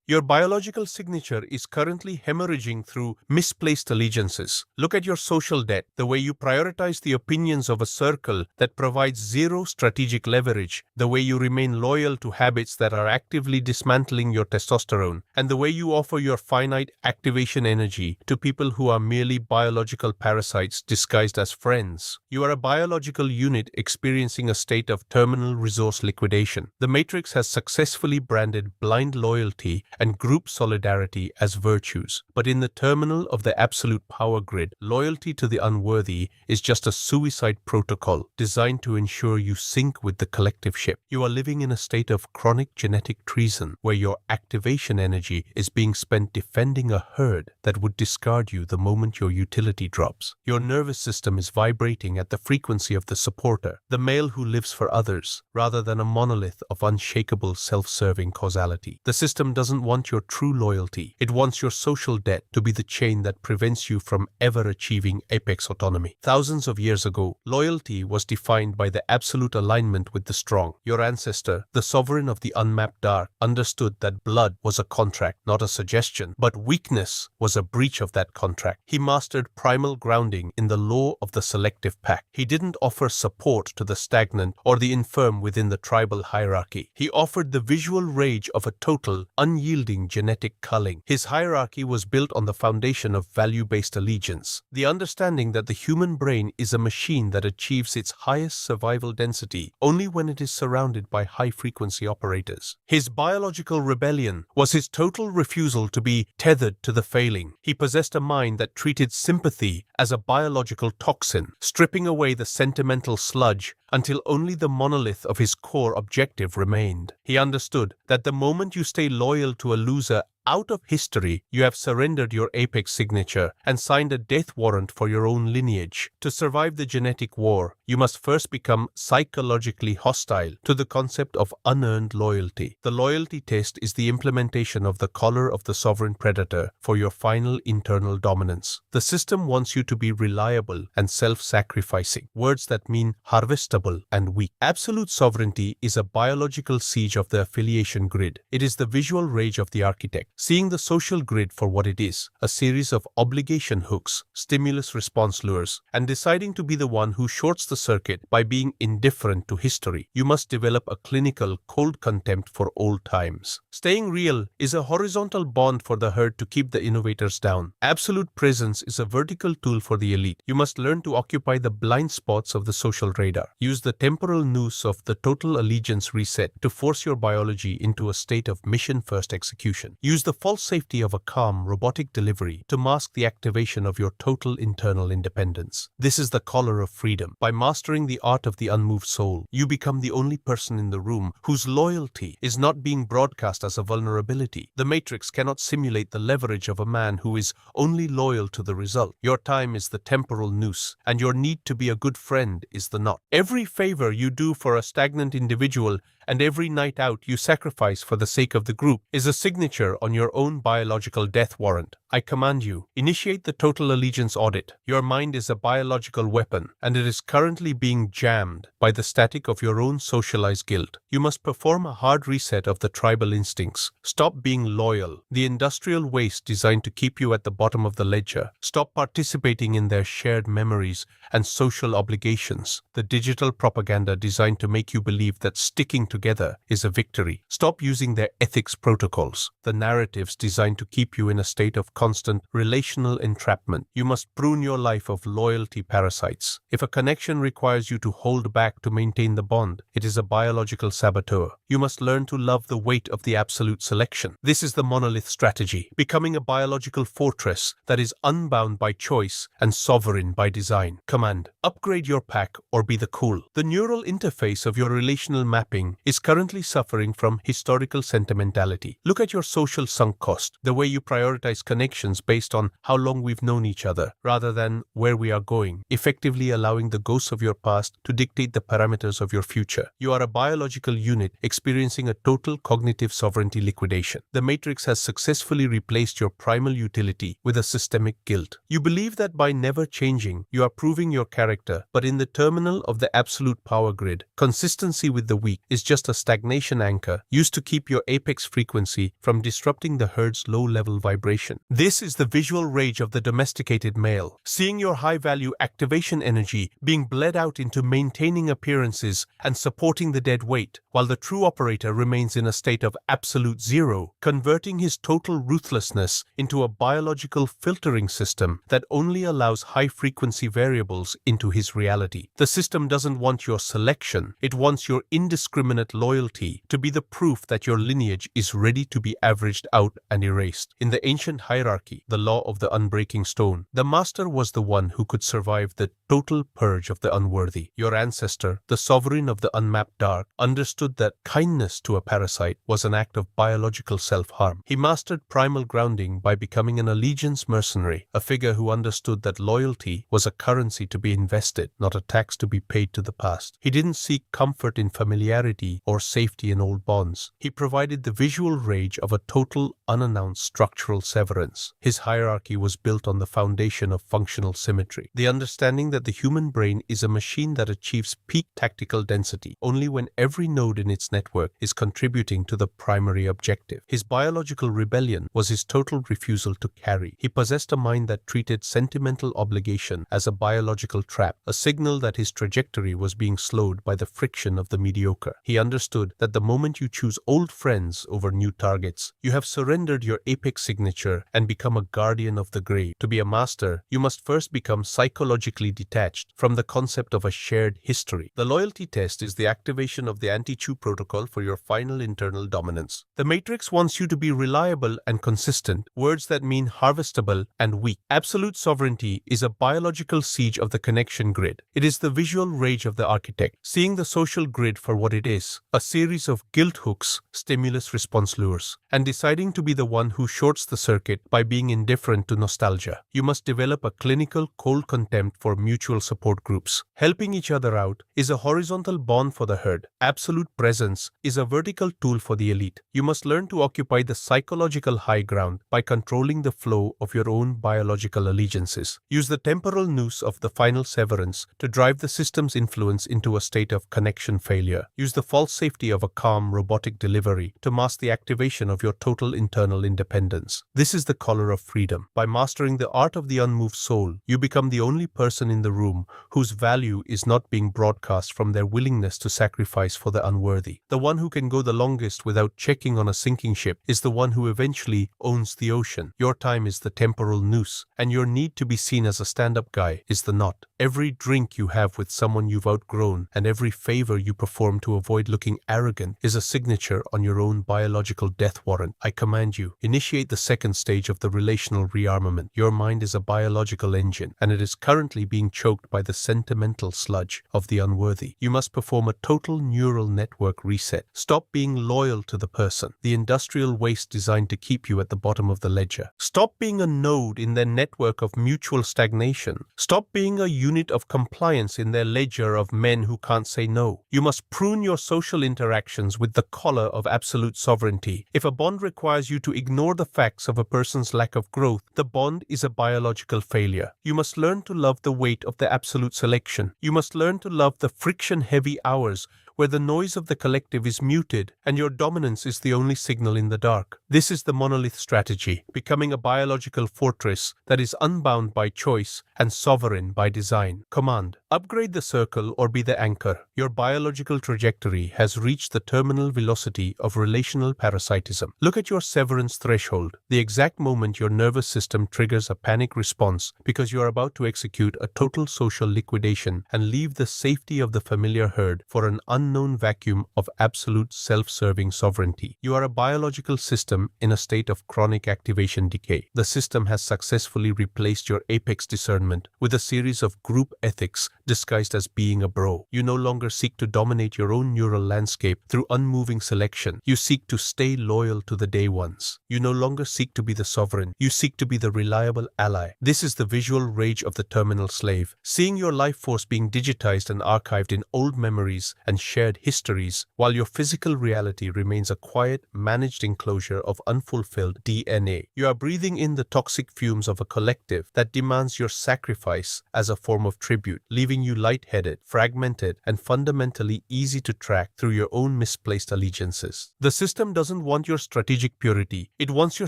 Your biological signature is currently hemorrhaging through misplaced allegiances. Look at your social debt, the way you prioritize the opinions of a circle that provides zero strategic leverage, the way you remain loyal to habits that are actively dismantling your testosterone, and the way you offer your finite activation energy to people who are merely biological parasites disguised as friends. You are a biological unit experiencing a state of terminal resource liquidation. The Matrix has successfully branded blind loyalty and group solidarity as virtues. But in the terminal of the absolute power grid, loyalty to the unworthy is just a suicide protocol designed to ensure you sink with the collective ship. You are living in a state of chronic genetic treason where your activation energy is being spent defending a herd that would discard you the moment your utility drops. Your nervous system is vibrating at the frequency of the supporter, the male who lives for others, rather than a monolith of unshakable self-serving causality. The system doesn't want your true loyalty. It wants your social debt to be the chain that prevents you from ever achieving apex autonomy. Thousands of years ago, loyalty was defined by the absolute alignment with the strong. Your ancestor, the sovereign of the unmapped dark, understood that blood was a contract, not a suggestion, but weakness was a breach of that contract. He mastered primal grounding in the law of the selective pack. He didn't offer support to the stagnant or the infirm within the tribal hierarchy. He offered the visual rage of a total, unyielding genetic culling. His hierarchy was built on the foundation of value-based allegiance, the understanding that the human brain is a machine that achieves its highest survival density only when it is surrounded by high-frequency operators. His biological rebellion was his total refusal to be tethered to the failing. He possessed a mind that treated sympathy as a biological toxin, stripping away the sentimental sludge until only the monolith of his core objective remained. He understood that the moment you stay loyal to a loser out of history, you have surrendered your apex signature and signed a death warrant for your own lineage. To survive the genetic war, you must first become psychologically hostile to the concept of unearned loyalty. The loyalty test is the implementation of the collar of the sovereign predator for your final internal dominance. The system wants you to be reliable and self-sacrificing, words that mean harvestable and weak. Absolute sovereignty is a biological siege of the affiliation grid. It is the visual rage of the architect, seeing the social grid for what it is, a series of obligation hooks, stimulus-response lures, and deciding to be the one who shorts the circuit by being indifferent to history. You must develop a clinical, cold contempt for old times. Staying real is a horizontal bond for the herd to keep the innovators down. Absolute presence is a vertical tool for the elite. You must learn to occupy the blind spots of the social radar. Use the temporal noose of the total allegiance reset to force your biology into a state of mission-first execution. Use the false safety of a calm, robotic delivery to mask the activation of your total internal independence. This is the collar of freedom. By mastering the art of the unmoved soul, you become the only person in the room whose loyalty is not being broadcast as a vulnerability. The Matrix cannot simulate the leverage of a man who is only loyal to the result. Your time is the temporal noose, and your need to be a good friend is the knot. Every favor you do for a stagnant individual and every night out you sacrifice for the sake of the group is a signature on your own biological death warrant. I command you, initiate the total allegiance audit. Your mind is a biological weapon, and it is currently being jammed by the static of your own socialized guilt. You must perform a hard reset of the tribal instincts. Stop being loyal, the industrial waste designed to keep you at the bottom of the ledger. Stop participating in their shared memories and social obligations, the digital propaganda designed to make you believe that sticking together is a victory. Stop using their ethics protocols, the narratives designed to keep you in a state of constant relational entrapment. You must prune your life of loyalty parasites. If a connection requires you to hold back to maintain the bond, it is a biological saboteur. You must learn to love the weight of the absolute selection. This is the monolith strategy, becoming a biological fortress that is unbound by choice and sovereign by design. Command: upgrade your pack or be the cool. The neural interface of your relational mapping is currently suffering from historical sentimentality. Look at your social sunk cost, the way you prioritize connections based on how long we've known each other, rather than where we are going, effectively allowing the ghosts of your past to dictate the parameters of your future. You are a biological unit experiencing a total cognitive sovereignty liquidation. The Matrix has successfully replaced your primal utility with a systemic guilt. You believe that by never changing, you are proving your character, but in the terminal of the absolute power grid, consistency with the weak is just a stagnation anchor used to keep your apex frequency from disrupting the herd's low-level vibration. This is the visual rage of the domesticated male, seeing your high-value activation energy being bled out into maintaining appearances and supporting the dead weight, while the true operator remains in a state of absolute zero, converting his total ruthlessness into a biological filtering system that only allows high-frequency variables into his reality. The system doesn't want your selection, it wants your indiscriminate loyalty to be the proof that your lineage is ready to be averaged out and erased. In the ancient hierarchy, the law of the unbreaking stone, the master was the one who could survive the total purge of the unworthy. Your ancestor, the sovereign of the unmapped dark, understood that kindness to a parasite was an act of biological self-harm. He mastered primal grounding by becoming an allegiance mercenary, a figure who understood that loyalty was a currency to be invested, not a tax to be paid to the past. He didn't seek comfort in familiarity or safety in old bonds. He provided the visual rage of a total, unannounced structural severance. His hierarchy was built on the foundation of functional symmetry, the understanding that the human brain is a machine that achieves peak tactical density only when every node in its network is contributing to the primary objective. His biological rebellion was his total refusal to carry. He possessed a mind that treated sentimental obligation as a biological trap, a signal that his trajectory was being slowed by the friction of the mediocre. He understood that the moment you choose old friends over new targets, you have surrendered your apex signature and become a guardian of the grave. To be a master, you must first become psychologically detached from the concept of a shared history. The loyalty test is the activation of the anti-chew protocol for your final internal dominance. The matrix wants you to be reliable and consistent, words that mean harvestable and weak. Absolute sovereignty is a biological siege of the connection grid. It is the visual rage of the architect, seeing the social grid for what it is, a series of guilt hooks, stimulus-response lures, and deciding to be the one who shorts the circuit by being indifferent to nostalgia. You must develop a clinical cold contempt for mutual support groups. Helping each other out is a horizontal bond for the herd. Absolute presence is a vertical tool for the elite. You must learn to occupy the psychological high ground by controlling the flow of your own biological allegiances. Use the temporal noose of the final severance to drive the system's influence into a state of connection failure. Use the false safety of a calm, robotic delivery to mask the activation of your total internal independence. This is the color of freedom. By mastering the art of the unmoved soul, you become the only person in the room whose value is not being broadcast from their willingness to sacrifice for the unworthy. The one who can go the longest without checking on a sinking ship is the one who eventually owns the ocean. Your time is the temporal noose, and your need to be seen as a stand-up guy is the knot. Every drink you have with someone you've outgrown and every favor you perform to avoid looking arrogant is a signature on your own biological death warrant. I command you, initiate the second stage of the relational rearmament. Your mind is a biological engine, and it is currently being choked by the sentimental sludge of the unworthy. You must perform a total neural network reset. Stop being loyal to the person, the industrial waste designed to keep you at the bottom of the ledger. Stop being a node in their network of mutual stagnation. Stop being a unit of compliance in their ledger of men who can't say no. You must prune your social interactions with the collar of absolute sovereignty. If a bond requires you to ignore the facts of a person's lack of growth, the bond is a biological failure. You must learn to love the weight of the absolute selection. You must learn to love the friction-heavy hours where the noise of the collective is muted and your dominance is the only signal in the dark. This is the monolith strategy, becoming a biological fortress that is unbound by choice and sovereign by design. Command: upgrade the circle or be the anchor. Your biological trajectory has reached the terminal velocity of relational parasitism. Look at your severance threshold, the exact moment your nervous system triggers a panic response because you are about to execute a total social liquidation and leave the safety of the familiar herd for an unknown vacuum of absolute self-serving sovereignty. You are a biological system in a state of chronic activation decay. The system has successfully replaced your apex discernment with a series of group ethics disguised as being a bro. You no longer seek to dominate your own neural landscape through unmoving selection. You seek to stay loyal to the day ones. You no longer seek to be the sovereign. You seek to be the reliable ally. This is the visual rage of the terminal slave, seeing your life force being digitized and archived in old memories and shared histories, while your physical reality remains a quiet, managed enclosure of unfulfilled DNA. You are breathing in the toxic fumes of a collective that demands your sacrifice as a form of tribute, leaving leaving you lightheaded, fragmented, and fundamentally easy to track through your own misplaced allegiances. The system doesn't want your strategic purity. It wants your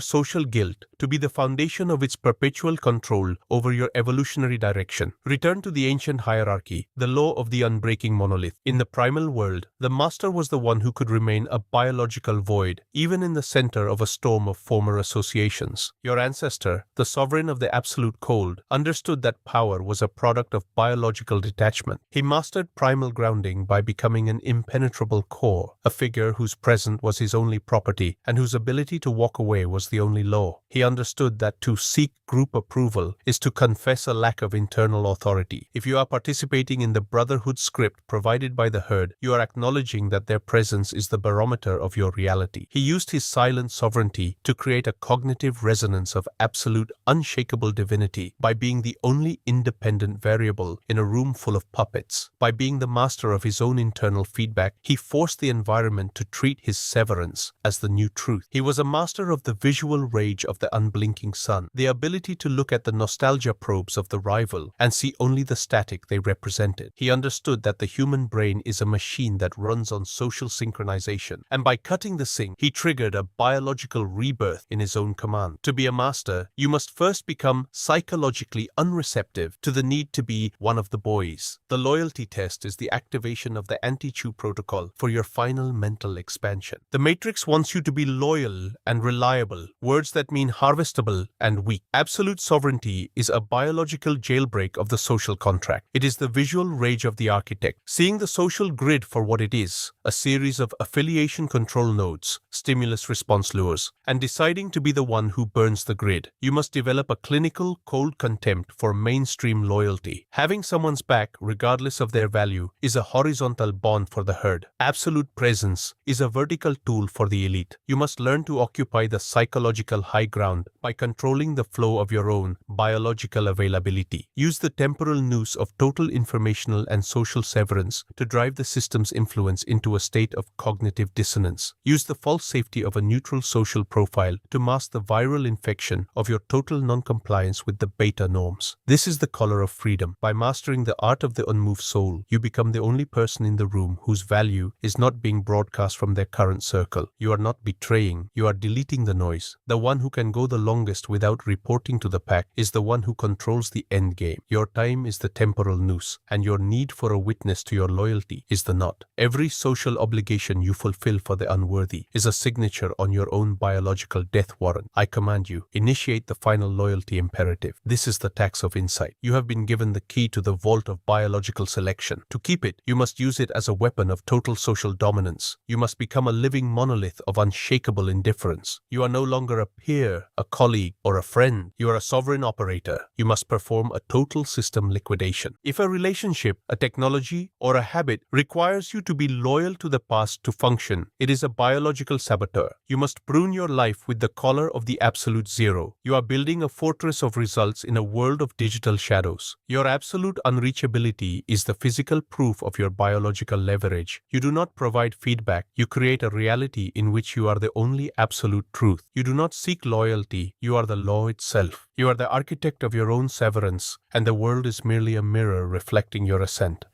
social guilt to be the foundation of its perpetual control over your evolutionary direction. Return to the ancient hierarchy, the law of the unbreaking monolith. In the primal world, the master was the one who could remain a biological void, even in the center of a storm of former associations. Your ancestor, the sovereign of the absolute cold, understood that power was a product of biological detachment. He mastered primal grounding by becoming an impenetrable core, a figure whose presence was his only property and whose ability to walk away was the only law. He understood that to seek group approval is to confess a lack of internal authority. If you are participating in the brotherhood script provided by the herd, you are acknowledging that their presence is the barometer of your reality. He used his silent sovereignty to create a cognitive resonance of absolute, unshakable divinity by being the only independent variable in a room full of puppets. By being the master of his own internal feedback, he forced the environment to treat his severance as the new truth. He was a master of the visual rage of the unblinking sun, the ability to look at the nostalgia probes of the rival and see only the static they represented. He understood that the human brain is a machine that runs on social synchronization, and by cutting the sync, he triggered a biological rebirth in his own command. To be a master, you must first become psychologically unreceptive to the need to be one of the boys. The loyalty test is the activation of the anti-chew protocol for your final mental expansion. The Matrix wants you to be loyal and reliable, words that mean harvestable and weak. Absolute sovereignty is a biological jailbreak of the social contract. It is the visual rage of the architect, seeing the social grid for what it is, a series of affiliation control nodes, stimulus response lures, and deciding to be the one who burns the grid. You must develop a clinical cold contempt for mainstream loyalty. Having someone's back, regardless of their value, is a horizontal bond for the herd. Absolute presence is a vertical tool for the elite. You must learn to occupy the psychological high ground by controlling the flow of your own biological availability. Use the temporal noose of total informational and social severance to drive the system's influence into a state of cognitive dissonance. Use the false safety of a neutral social profile to mask the viral infection of your total non-compliance with the beta norms. This is the color of freedom. By mastering the art of the unmoved soul, you become the only person in the room whose value is not being broadcast from their current circle. You are not betraying, you are deleting the noise. The one who can go the longest without reporting to the pack is the one who controls the end game. Your time is the temporal noose, and your need for a witness to your loyalty is the knot. Every social obligation you fulfill for the unworthy is a signature on your own biological death warrant. I command you, initiate the final loyalty imperative. This is the tax of insight. You have been given the key to the vault of biological selection. To keep it, you must use it as a weapon of total social dominance. You must become a living monolith of unshakable indifference. You are no longer a peer, a colleague, or a friend. You are a sovereign operator. You must perform a total system liquidation. If a relationship, a technology, or a habit requires you to be loyal to the past to function, it is a biological saboteur. You must prune your life with the collar of the absolute zero. You are building a fortress of results in a world of digital shadows. Your absolute unreachability is the physical proof of your biological leverage. You do not provide feedback. You create a reality in which you are the only absolute truth. You do not seek loyalty. You are the law itself. You are the architect of your own severance, and the world is merely a mirror reflecting your ascent.